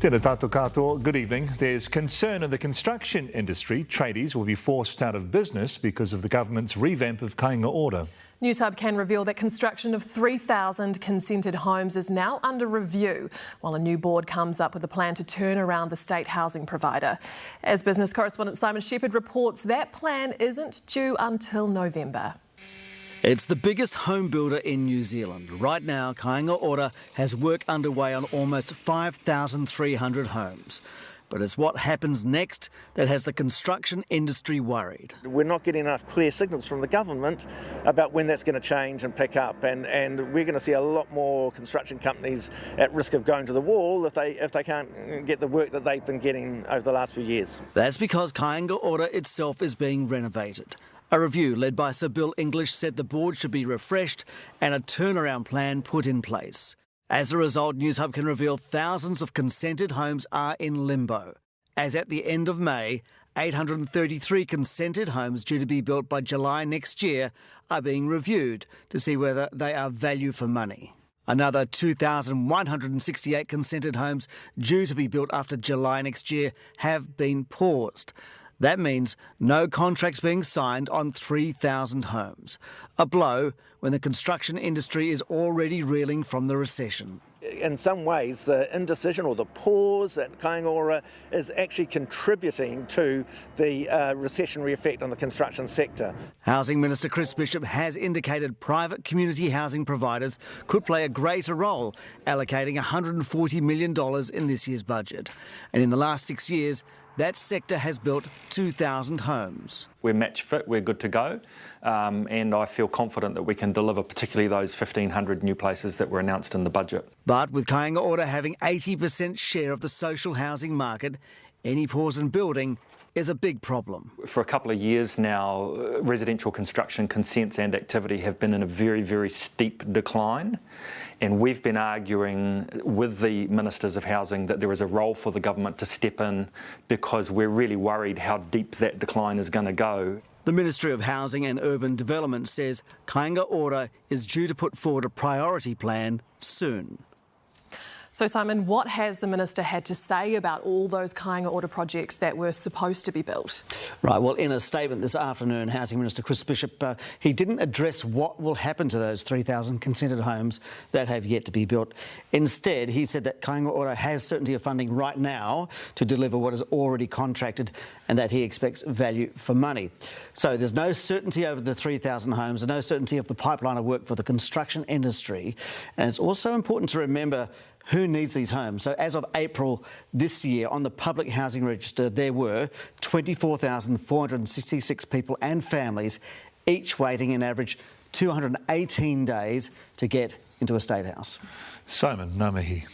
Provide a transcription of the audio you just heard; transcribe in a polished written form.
Tēnā tātou katoa, good evening. There's concern in the construction industry. Tradies will be forced out of business because of the government's revamp of Kāinga Ora. Newshub can reveal that construction of 3,000 consented homes is now under review, while a new board comes up with a plan to turn around the state housing provider. As business correspondent Simon Shepherd reports, that plan isn't due until November. It's the biggest home builder in New Zealand. Right now, Kāinga Ora has work underway on almost 5,300 homes. But it's what happens next that has the construction industry worried. We're not getting enough clear signals from the government about when that's going to change and pick up, and we're going to see a lot more construction companies at risk of going to the wall if they can't get the work that they've been getting over the last few years. That's because Kāinga Ora itself is being renovated. A review led by Sir Bill English said the board should be refreshed and a turnaround plan put in place. As a result, Newshub can reveal thousands of consented homes are in limbo. As at the end of May, 833 consented homes due to be built by July next year are being reviewed to see whether they are value for money. Another 2,168 consented homes due to be built after July next year have been paused. That means no contracts being signed on 3,000 homes. A blow when the construction industry is already reeling from the recession. In some ways, the indecision or the pause at Kāinga Ora is actually contributing to the recessionary effect on the construction sector. Housing Minister Chris Bishop has indicated private community housing providers could play a greater role, allocating $140 million in this year's budget. And in the last 6 years, that sector has built 2,000 homes. We're match fit, we're good to go, and I feel confident that we can deliver particularly those 1,500 new places that were announced in the budget. But with Kāinga Ora having 80% share of the social housing market, any pause in building is a big problem. For a couple of years now, residential construction consents and activity have been in a very, very steep decline. And we've been arguing with the Ministers of Housing that there is a role for the government to step in because we're really worried how deep that decline is going to go. The Ministry of Housing and Urban Development says Kāinga Ora is due to put forward a priority plan soon. So Simon, what has the Minister had to say about all those Kāinga Ora projects that were supposed to be built? Right, well, in a statement this afternoon, Housing Minister Chris Bishop, he didn't address what will happen to those 3,000 consented homes that have yet to be built. Instead, he said that Kāinga Ora has certainty of funding right now to deliver what is already contracted and that he expects value for money. So there's no certainty over the 3,000 homes and no certainty of the pipeline of work for the construction industry. And it's also important to remember who needs these homes. So as of April this year, on the public housing register, there were 24,466 people and families, each waiting an average 218 days to get into a state house. Simon, ngā mihi.